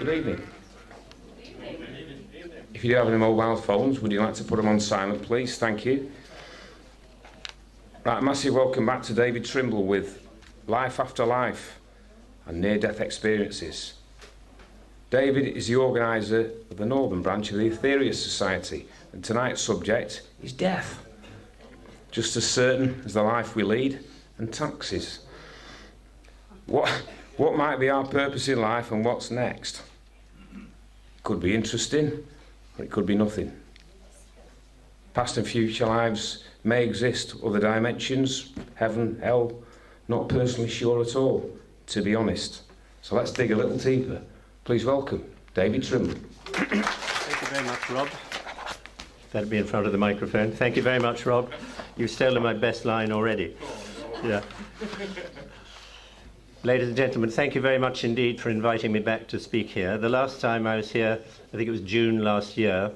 Good evening. If you do have any mobile phones, would you like to put them on silent, please? Thank you. Right, a massive welcome back to David Trimble with Life After Life and Near-Death Experiences. David is the organiser of the northern branch of the Aetherius Society, and tonight's subject is death, just as certain as the life we lead and taxes. What might be our purpose in life and what's next? It could be interesting, or it could be nothing. Past and future lives may exist, other dimensions, heaven, hell, not personally sure at all, to be honest. So let's dig a little deeper. Please welcome David Trimble. Thank you very much, Rob. That'd be in front of the microphone. Thank you very much, Rob. You've stolen my best line already. Yeah. Ladies and gentlemen, thank you very much indeed for inviting me back to speak here. The last time I was here, I think it was June last year,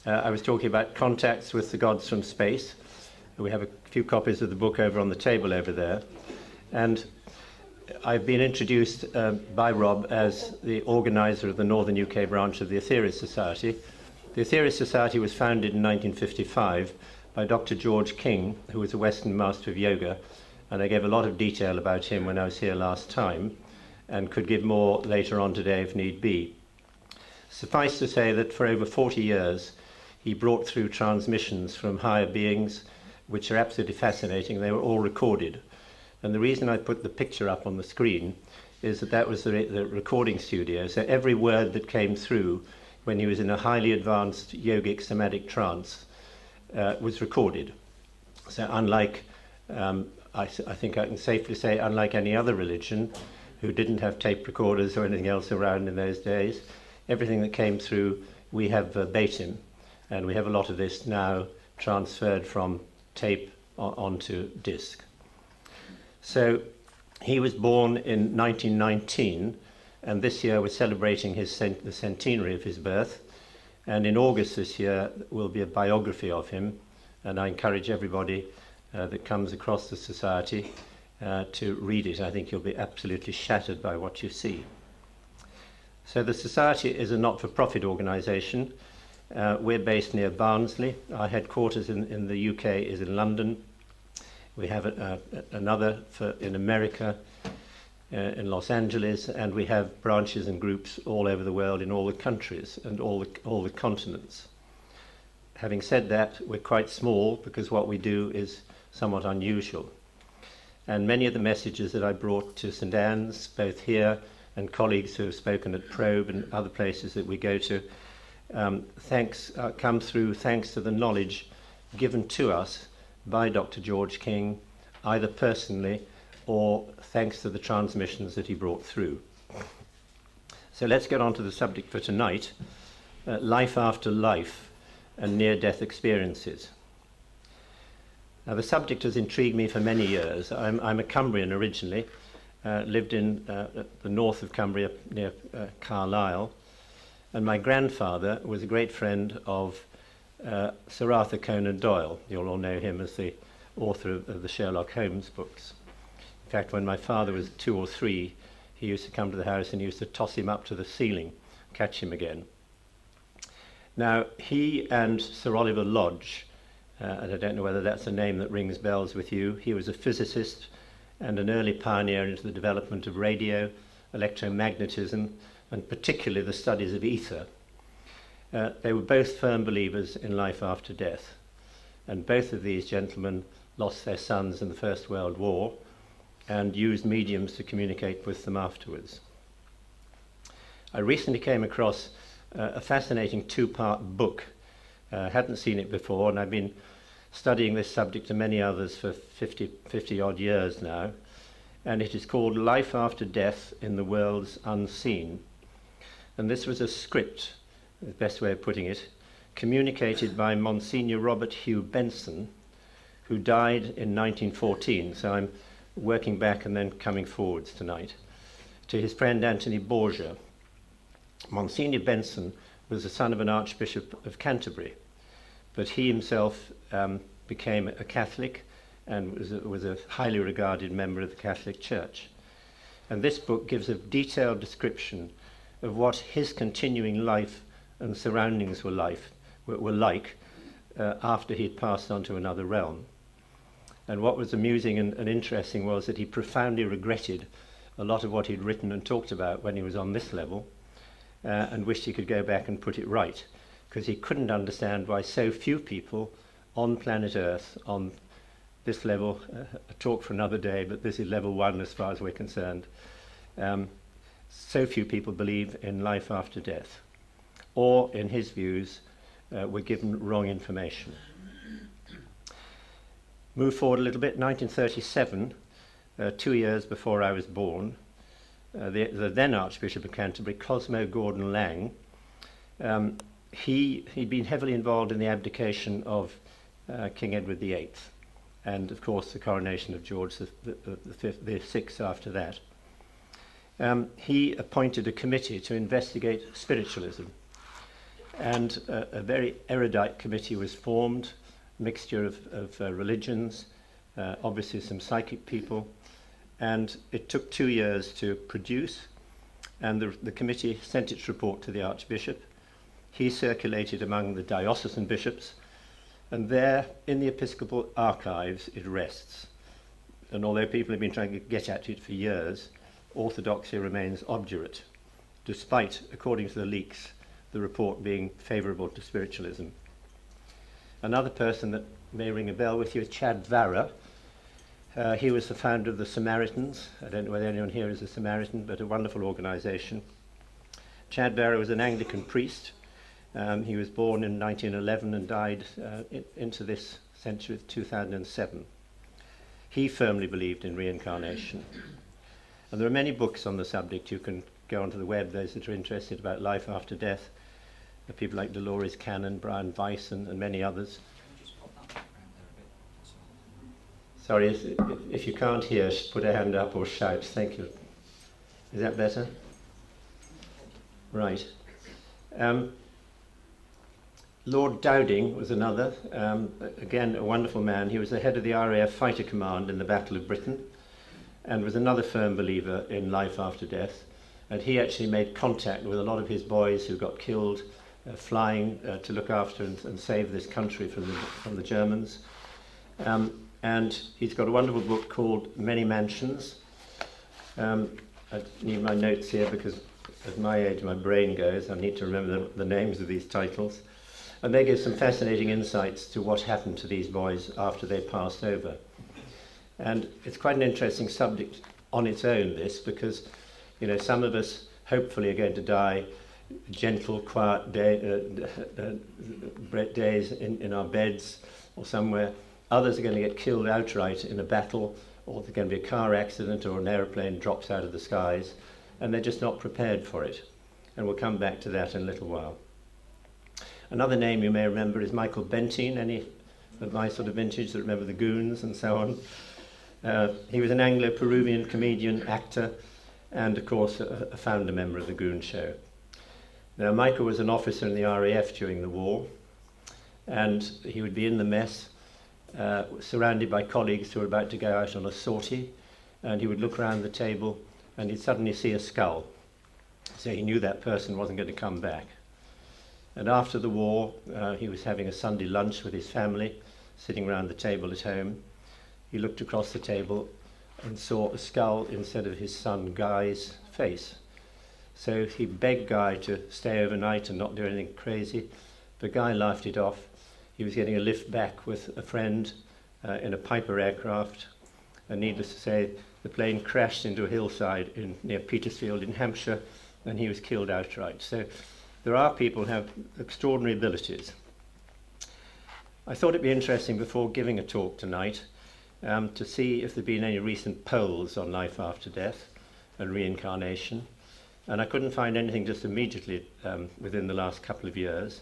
I was talking about contacts with the gods from space. We have a few copies of the book over on the table over there. And I've been introduced by Rob as the organiser of the Northern UK branch of the Aetherius Society. The Aetherius Society was founded in 1955 by Dr. George King, who was a Western master of yoga, and I gave a lot of detail about him when I was here last time, and could give more later on today if need be. Suffice to say that for over 40 years, he brought through transmissions from higher beings, which are absolutely fascinating. They were all recorded. And the reason I put the picture up on the screen is that that was the recording studio. So every word that came through when he was in a highly advanced yogic somatic trance was recorded. So unlike, I think I can safely say, unlike any other religion who didn't have tape recorders or anything else around in those days, everything that came through we have verbatim, and we have a lot of this now transferred from tape onto disc. So he was born in 1919, and this year we're celebrating the centenary of his birth, and in August this year will be a biography of him, and I encourage everybody that comes across the society to read it. I think you'll be absolutely shattered by what you see. So the society is a not-for-profit organisation. We're based near Barnsley. Our headquarters in the UK is in London. We have another in America, in Los Angeles, and we have branches and groups all over the world in all the countries and all the continents. Having said that, we're quite small because what we do is somewhat unusual. And many of the messages that I brought to St Anne's, both here and colleagues who have spoken at Probe and other places that we go to, come through thanks to the knowledge given to us by Dr. George King, either personally or thanks to the transmissions that he brought through. So let's get on to the subject for tonight, life after life and near-death experiences. Now, the subject has intrigued me for many years. I'm a Cumbrian originally, lived in the north of Cumbria near Carlisle, and my grandfather was a great friend of Sir Arthur Conan Doyle. You'll all know him as the author of the Sherlock Holmes books. In fact, when my father was 2 or 3, he used to come to the house and used to toss him up to the ceiling, catch him again. Now, he and Sir Oliver Lodge, and I don't know whether that's a name that rings bells with you, he was a physicist and an early pioneer into the development of radio, electromagnetism, and particularly the studies of ether. They were both firm believers in life after death, and both of these gentlemen lost their sons in the First World War and used mediums to communicate with them afterwards. I recently came across a fascinating 2-part book. Hadn't seen it before, and I've been studying this subject and many others for 50 odd years now, and it is called Life After Death in the Worlds Unseen. And this was a script, the best way of putting it, communicated by Monsignor Robert Hugh Benson, who died in 1914, so I'm working back and then coming forwards tonight, to his friend Anthony Borgia. Monsignor Benson was the son of an Archbishop of Canterbury, but he himself became a Catholic and was a highly regarded member of the Catholic Church. And this book gives a detailed description of what his continuing life and surroundings were like after he'd passed on to another realm. And what was amusing and interesting was that he profoundly regretted a lot of what he'd written and talked about when he was on this level, and wished he could go back and put it right, because he couldn't understand why so few people on planet Earth, on this level, a talk for another day, but this is level 1 as far as we're concerned, so few people believe in life after death, or in his views, were given wrong information. Move forward a little bit, 1937, 2 years before I was born, the then Archbishop of Canterbury, Cosmo Gordon Lang, he'd been heavily involved in the abdication of King Edward VIII, and of course the coronation of George the Sixth after that. He appointed a committee to investigate spiritualism, and a very erudite committee was formed, mixture of religions, obviously some psychic people, and it took 2 years to produce, and the committee sent its report to the Archbishop. He circulated among the diocesan bishops, and there in the Episcopal archives it rests. And although people have been trying to get at it for years, orthodoxy remains obdurate, despite, according to the leaks, the report being favourable to spiritualism. Another person that may ring a bell with you is Chad Varra. He was the founder of the Samaritans. I don't know whether anyone here is a Samaritan, but a wonderful organisation. Chad Varra was an Anglican priest. He was born in 1911 and died into this century, 2007. He firmly believed in reincarnation. And there are many books on the subject. You can go onto the web, those that are interested about life after death. People like Dolores Cannon, Brian Weiss, and many others. Sorry, if you can't hear, put a hand up or shout. Thank you. Is that better? Right. Lord Dowding was another, again a wonderful man. He was the head of the RAF Fighter Command in the Battle of Britain, and was another firm believer in life after death. And he actually made contact with a lot of his boys who got killed flying to look after and save this country from the Germans. And he's got a wonderful book called Many Mansions. I need my notes here because at my age my brain goes. I need to remember the names of these titles. And they give some fascinating insights to what happened to these boys after they passed over. And it's quite an interesting subject on its own, this, because some of us hopefully are going to die gentle, quiet days in our beds or somewhere. Others are going to get killed outright in a battle, or there's going to be a car accident or an aeroplane drops out of the skies, and they're just not prepared for it. And we'll come back to that in a little while. Another name you may remember is Michael Benteen, any of my sort of vintage that remember the Goons and so on. He was an Anglo-Peruvian comedian, actor, and of course a founder member of the Goon Show. Now Michael was an officer in the RAF during the war, and he would be in the mess, surrounded by colleagues who were about to go out on a sortie, and he would look around the table and he'd suddenly see a skull. So he knew that person wasn't going to come back. And after the war, he was having a Sunday lunch with his family, sitting around the table at home. He looked across the table and saw a skull instead of his son Guy's face. So he begged Guy to stay overnight and not do anything crazy. But Guy laughed it off. He was getting a lift back with a friend in a Piper aircraft. And needless to say, the plane crashed into a hillside near Petersfield in Hampshire, and he was killed outright. So there are people who have extraordinary abilities. I thought it'd be interesting before giving a talk tonight to see if there'd been any recent polls on life after death and reincarnation. And I couldn't find anything just immediately within the last couple of years.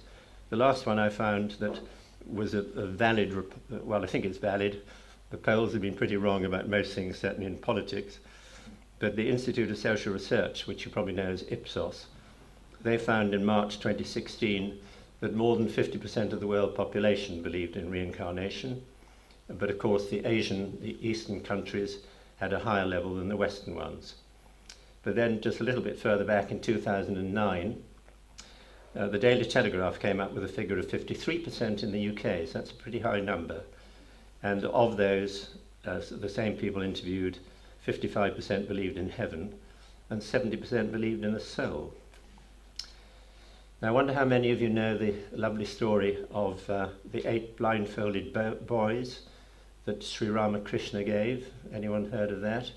The last one I found that was a valid, well, I think it's valid. The polls have been pretty wrong about most things, certainly in politics. But the Institute of Social Research, which you probably know as Ipsos, they found in March 2016 that more than 50% of the world population believed in reincarnation. But of course the Eastern countries had a higher level than the Western ones. But then just a little bit further back in 2009, the Daily Telegraph came up with a figure of 53% in the UK, so that's a pretty high number. And of those, the same people interviewed, 55% believed in heaven and 70% believed in a soul. Now I wonder how many of you know the lovely story of the 8 blindfolded boys that Sri Ramakrishna gave. Anyone heard of that?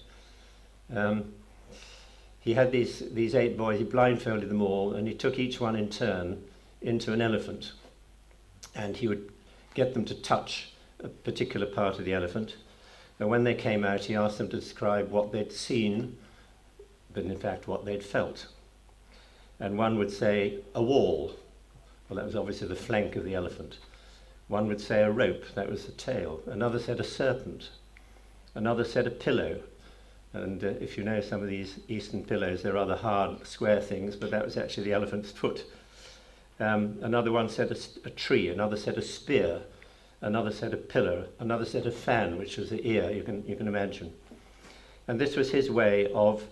He had these 8 boys, he blindfolded them all, and he took each one in turn into an elephant. And he would get them to touch a particular part of the elephant. And when they came out, he asked them to describe what they'd seen, but in fact what they'd felt. And one would say, a wall. Well, that was obviously the flank of the elephant. One would say a rope, that was the tail. Another said a serpent. Another said a pillow. And if you know some of these Eastern pillows, they're rather hard, square things, but that was actually the elephant's foot. Another one said a tree, another said a spear, another said a pillar, another said a fan, which was the ear, you can imagine. And this was his way of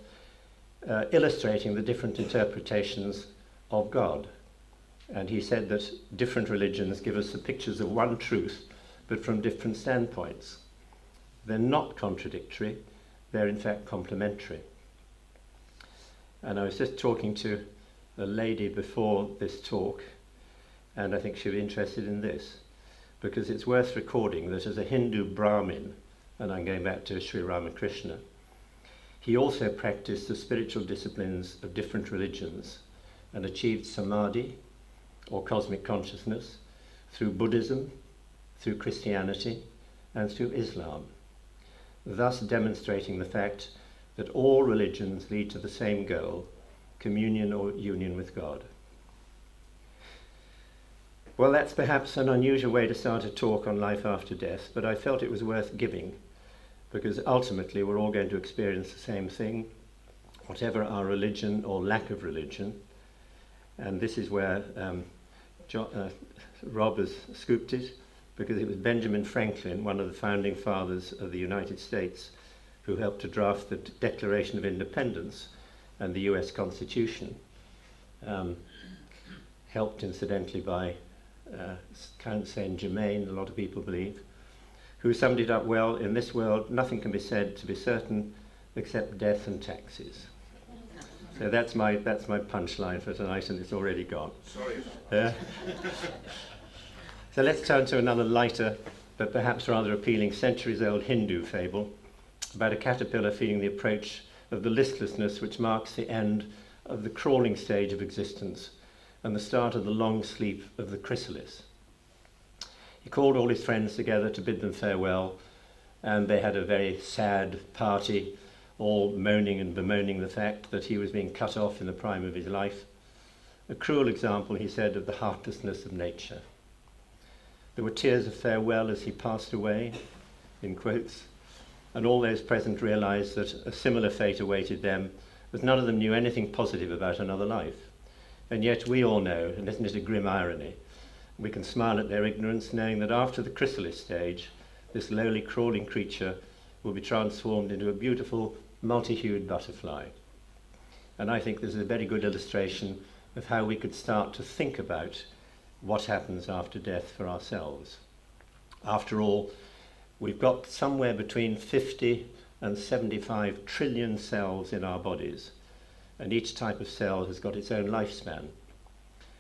illustrating the different interpretations of God. And he said that different religions give us the pictures of one truth, but from different standpoints. They're not contradictory, they're in fact complementary. And I was just talking to a lady before this talk, and I think she'll be interested in this, because it's worth recording that as a Hindu Brahmin, and I'm going back to Sri Ramakrishna, he also practiced the spiritual disciplines of different religions and achieved samadhi, or cosmic consciousness, through Buddhism, through Christianity, and through Islam, thus demonstrating the fact that all religions lead to the same goal, communion or union with God. Well, that's perhaps an unusual way to start a talk on life after death, but I felt it was worth giving, because ultimately we're all going to experience the same thing, whatever our religion or lack of religion. And this is where Rob has scooped it, because it was Benjamin Franklin, one of the founding fathers of the United States, who helped to draft the Declaration of Independence and the US Constitution, helped incidentally by Count Saint Germain, a lot of people believe, who summed it up well: in this world nothing can be said to be certain except death and taxes. So that's my punchline for tonight, and it's already gone. Sorry. So let's turn to another lighter, but perhaps rather appealing, centuries-old Hindu fable about a caterpillar feeling the approach of the listlessness which marks the end of the crawling stage of existence and the start of the long sleep of the chrysalis. He called all his friends together to bid them farewell, and they had a very sad party, all moaning and bemoaning the fact that he was being cut off in the prime of his life. A cruel example, he said, of the heartlessness of nature. There were tears of farewell as he passed away, in quotes, and all those present realized that a similar fate awaited them, as none of them knew anything positive about another life. And yet we all know, and isn't it a grim irony, we can smile at their ignorance, knowing that after the chrysalis stage, this lowly crawling creature will be transformed into a beautiful multi-hued butterfly. And I think this is a very good illustration of how we could start to think about what happens after death for ourselves. After all, we've got somewhere between 50 and 75 trillion cells in our bodies, and each type of cell has got its own lifespan.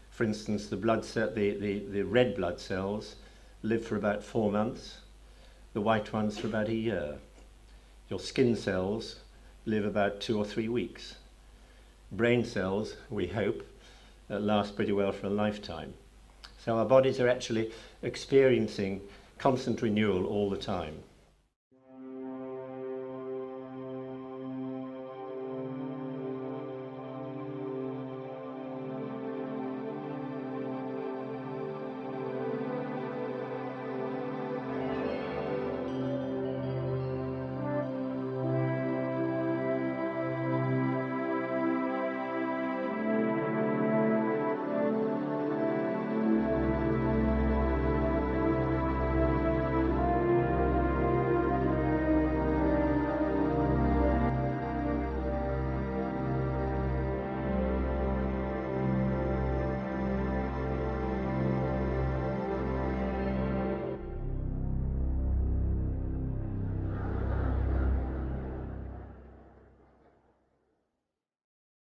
For instance, the red blood cells live for about 4 months, the white ones for about a year. Your skin cells live about 2 or 3 weeks. Brain cells, we hope, last pretty well for a lifetime. So our bodies are actually experiencing constant renewal all the time.